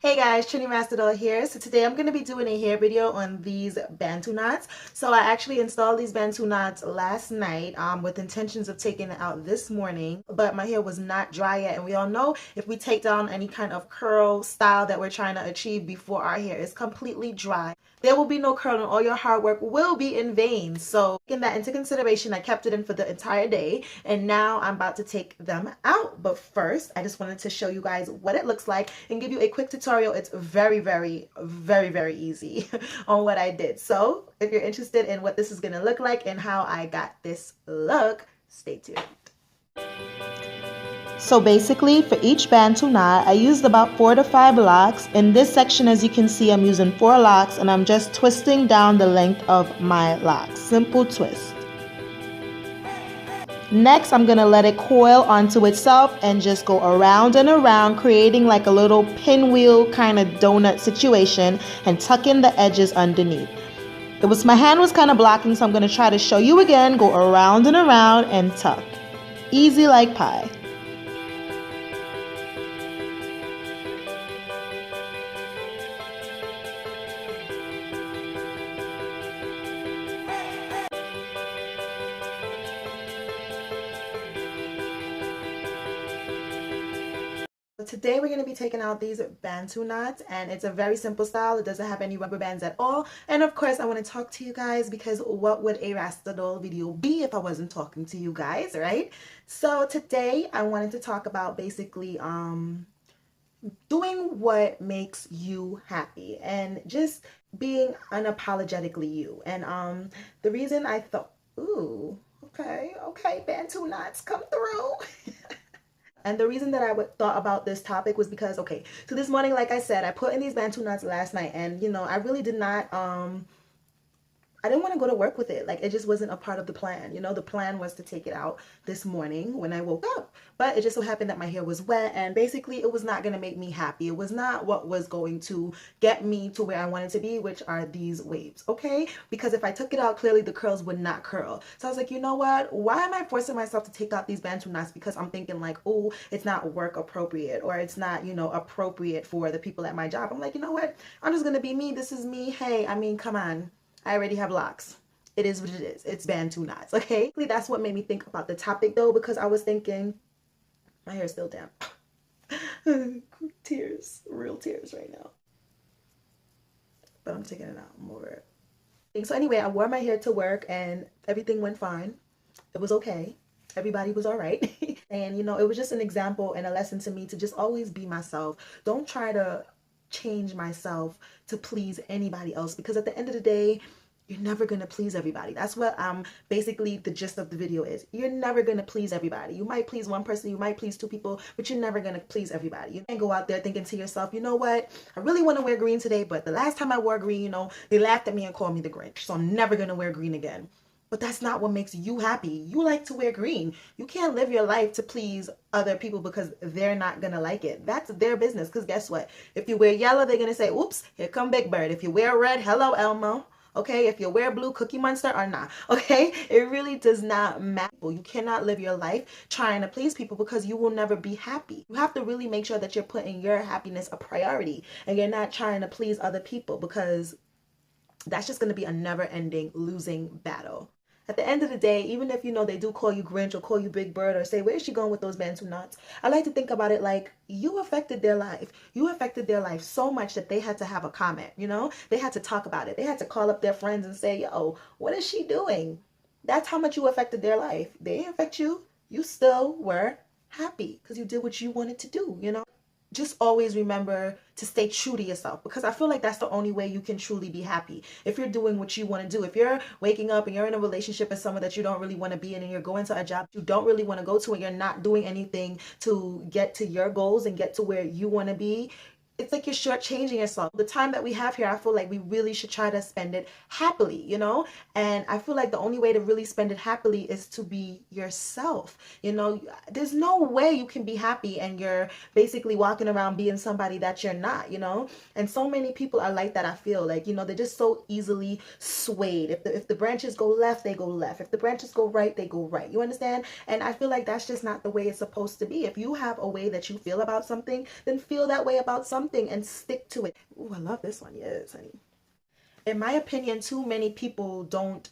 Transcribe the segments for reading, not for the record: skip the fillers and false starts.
Hey guys, Trini Mastodol here. So today I'm going to be doing a hair video on these Bantu knots. So I actually installed these Bantu knots last night with intentions of taking it out this morning, but my hair was not dry yet. And we all know if we take down any kind of curl style that we're trying to achieve before our hair is completely dry, there will be no curl and all your hard work will be in vain. So taking that into consideration, I kept it in for the entire day and now I'm about to take them out. But first, I just wanted to show you guys what it looks like and give you a quick tutorial. It's very easy on what I did. So if you're interested in what this is going to look like and how I got this look, stay tuned. So basically for each Bantu knot, I used about 4 to 5 locks. In this section, as you can see, I'm using 4 locks and I'm just twisting down the length of my locks. Simple twist. Next, I'm going to let it coil onto itself and just go around and around, creating like a little pinwheel kind of donut situation and tuck in the edges underneath. My hand was kind of blocking, so I'm going to try to show you again. Go around and around and tuck. Easy like pie. Today we're going to be taking out these Bantu knots, and it's a very simple style. It doesn't have any rubber bands at all. And of course I want to talk to you guys, because what would a Rasta doll video be if I wasn't talking to you guys, right? So today I wanted to talk about basically doing what makes you happy and just being unapologetically you. And the reason I thought, ooh, okay, Bantu knots come through. And the reason that I thought about this topic was because, okay, so this morning, like I said, I put in these Bantu knots last night, and you know, I really did not I didn't want to go to work with it. Like, it just wasn't a part of the plan. You know, the plan was to take it out this morning when I woke up. But it just so happened that my hair was wet, and basically it was not going to make me happy. It was not what was going to get me to where I wanted to be, which are these waves, okay? Because if I took it out, clearly the curls would not curl. So I was like, you know what? Why am I forcing myself to take out these Bantu knots? Because I'm thinking like, oh, it's not work appropriate, or it's not, you know, appropriate for the people at my job. I'm like, you know what? I'm just going to be me. This is me. Hey, I mean, come on. I already have locks. It is what it is. It's Bantu knots, okay? That's what made me think about the topic though, because I was thinking, my hair is still damp. Tears, real tears right now. But I'm taking it out, I'm over it. So anyway, I wore my hair to work and everything went fine. It was okay. Everybody was all right. And you know, it was just an example and a lesson to me to just always be myself. Don't try to change myself to please anybody else, because at the end of the day, you're never going to please everybody. That's what basically the gist of the video is. You're never going to please everybody. You might please one person, you might please 2 people, but you're never going to please everybody. You can't go out there thinking to yourself, you know what, I really want to wear green today, but the last time I wore green, you know, they laughed at me and called me the Grinch, so I'm never going to wear green again. But that's not what makes you happy. You like to wear green. You can't live your life to please other people because they're not going to like it. That's their business, because guess what? If you wear yellow, they're going to say, oops, here come Big Bird. If you wear red, hello, Elmo. Okay, if you wear blue, Cookie Monster or not. Okay, it really does not matter. You cannot live your life trying to please people, because you will never be happy. You have to really make sure that you're putting your happiness a priority and you're not trying to please other people, because that's just going to be a never-ending losing battle. At the end of the day, even if, you know, they do call you Grinch or call you Big Bird or say, where's she going with those Bantu knots? I like to think about it like, you affected their life. You affected their life so much that they had to have a comment, you know? They had to talk about it. They had to call up their friends and say, yo, what is she doing? That's how much you affected their life. They didn't affect you. You still were happy because you did what you wanted to do, you know? Just always remember to stay true to yourself, because I feel like that's the only way you can truly be happy. If you're doing what you want to do, if you're waking up and you're in a relationship with someone that you don't really want to be in, and you're going to a job you don't really want to go to, and you're not doing anything to get to your goals and get to where you want to be, it's like you're shortchanging yourself. The time that we have here, I feel like we really should try to spend it happily, you know? And I feel like the only way to really spend it happily is to be yourself. You know, there's no way you can be happy and you're basically walking around being somebody that you're not, you know? And so many people are like that, I feel like, you know, they're just so easily swayed. If the branches go left, they go left. If the branches go right, they go right. You understand? And I feel like that's just not the way it's supposed to be. If you have a way that you feel about something, then feel that way about something. something and stick to it. Ooh, I love this one. Yes, honey. In my opinion, too many people don't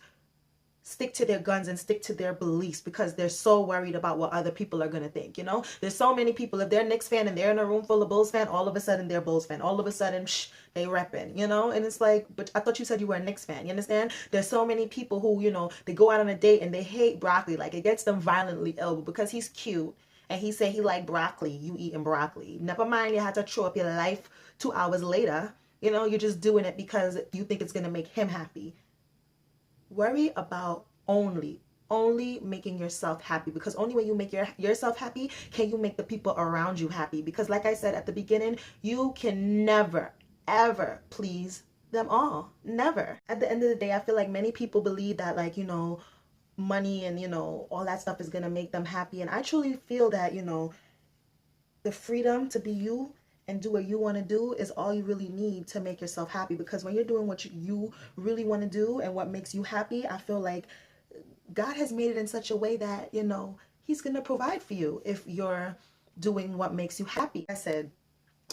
stick to their guns and stick to their beliefs because they're so worried about what other people are going to think. You know, there's so many people, if they're a Knicks fan and they're in a room full of Bulls fan, all of a sudden they're Bulls fan, all of a sudden they repping, you know. And it's like, but I thought you said you were a Knicks fan. You understand? There's so many people who, you know, they go out on a date and they hate broccoli, like it gets them violently ill because he's cute and he said he liked broccoli. You eating broccoli, never mind, you had to throw up your life 2 hours later. You know, you're just doing it because you think it's going to make him happy. Worry about only making yourself happy, because only when you make yourself happy can you make the people around you happy. Because like I said at the beginning, you can never ever please them all. Never. At the end of the day, I feel like many people believe that, like, you know, money and, you know, all that stuff is gonna make them happy, and I truly feel that, you know, the freedom to be you and do what you want to do is all you really need to make yourself happy. Because when you're doing what you really want to do and what makes you happy, I feel like God has made it in such a way that, you know, he's going to provide for you if you're doing what makes you happy. I said,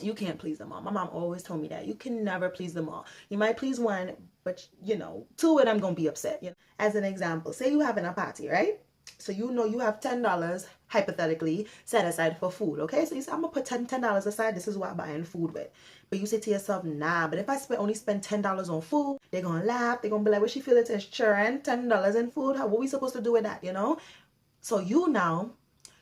you can't please them all. My mom always told me that. You can never please them all. You might please one, but, you know, two of them going to be upset. You know? As an example, say you having a party, right? So you know you have $10 hypothetically set aside for food, okay? So you say, I'm gonna put $10 aside. This is what I'm buying food with. But you say to yourself, nah, but if I only spend $10 on food, they're gonna laugh. They're gonna be like, what she feel it is churn, $10 in food. What we supposed to do with that, you know? So you now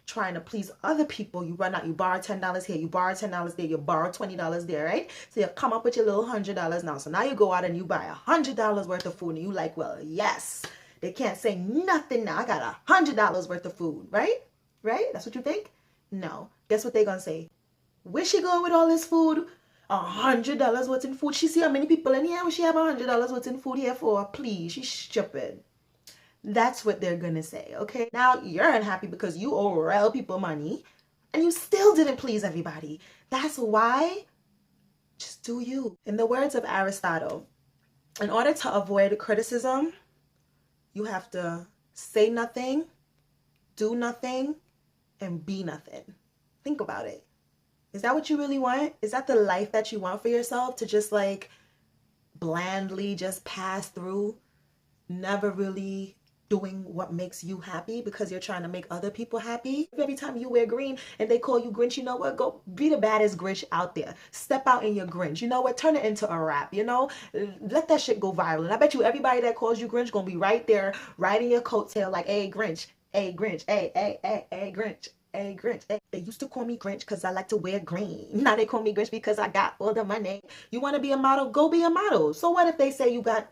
trying to please other people, you run out, you borrow $10 here, you borrow $10 there, you borrow $20 there, right? So you come up with your little $100 now. So now you go out and you buy $100 worth of food, and you like, well, yes. They can't say nothing now. I got $100 worth of food, right? Right? That's what you think? No. Guess what they're going to say? Where's she going with all this food? $100 worth in food. She see how many people in here? What she have $100 worth in food here for? Please, she's stupid. That's what they're going to say, okay? Now, you're unhappy because you owe real people money and you still didn't please everybody. That's why, just do you. In the words of Aristotle, in order to avoid criticism, you have to say nothing, do nothing, and be nothing. Think about it. Is that what you really want? Is that the life that you want for yourself? To just like blandly just pass through, never really doing what makes you happy because you're trying to make other people happy? Every time you wear green and they call you Grinch, you know what? Go be the baddest Grinch out there. Step out in your Grinch. You know what? Turn it into a rap, you know? Let that shit go viral. And I bet you everybody that calls you Grinch gonna be right there riding your coattail like, hey, Grinch, hey, Grinch, hey, Grinch. Hey, Grinch. Hey. They used to call me Grinch because I like to wear green. Now they call me Grinch because I got all the money. You want to be a model? Go be a model. So what if they say you got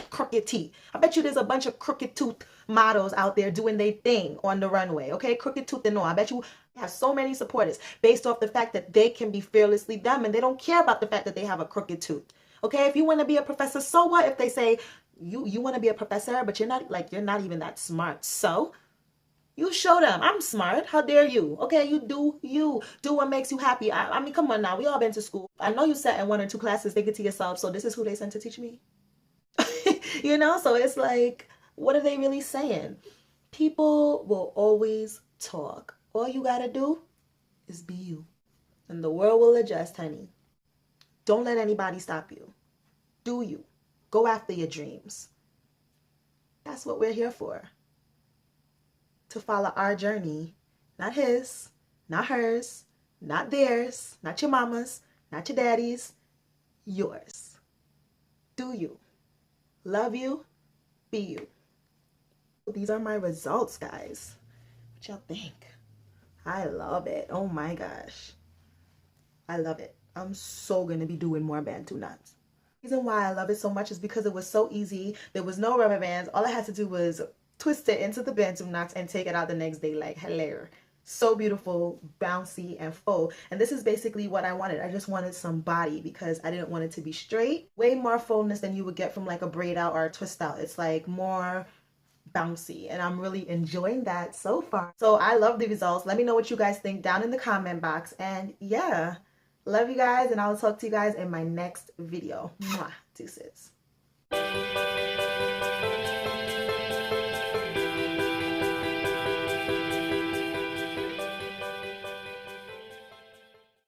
crooked teeth? I bet you there's a bunch of crooked tooth models out there doing their thing on the runway, okay? Crooked tooth and all. I bet you have so many supporters based off the fact that they can be fearlessly them and they don't care about the fact that they have a crooked tooth, okay? If you want to be a professor, so what if they say you want to be a professor but you're not even that smart? So you show them I'm smart. How dare you? Okay, you do what makes you happy. I mean, come on now, we all been to school. I know you sat in 1 or 2 classes thinking to yourself, so this is who they sent to teach me. You know, so it's like, what are they really saying? People will always talk. All you gotta do is be you, and the world will adjust, honey. Don't let anybody stop you. Do you. Go after your dreams. That's what we're here for. To follow our journey, not his, not hers, not theirs, not your mama's, not your daddy's, yours. Do you. Love you, be you. These are my results, guys. What y'all think? I love it. Oh my gosh. I love it. I'm so gonna be doing more Bantu knots. The reason why I love it so much is because it was so easy. There was no rubber bands. All I had to do was twist it into the Bantu knots and take it out the next day. Like, hello. So beautiful, bouncy, and full. And this is basically what I wanted. I just wanted some body because I didn't want it to be straight. Way more fullness than you would get from like a braid out or a twist out. It's like more bouncy, and I'm really enjoying that so far. So I love the results. Let me know what you guys think down in the comment box. And yeah, love you guys, and I'll talk to you guys in my next video. Mwah. Deuces.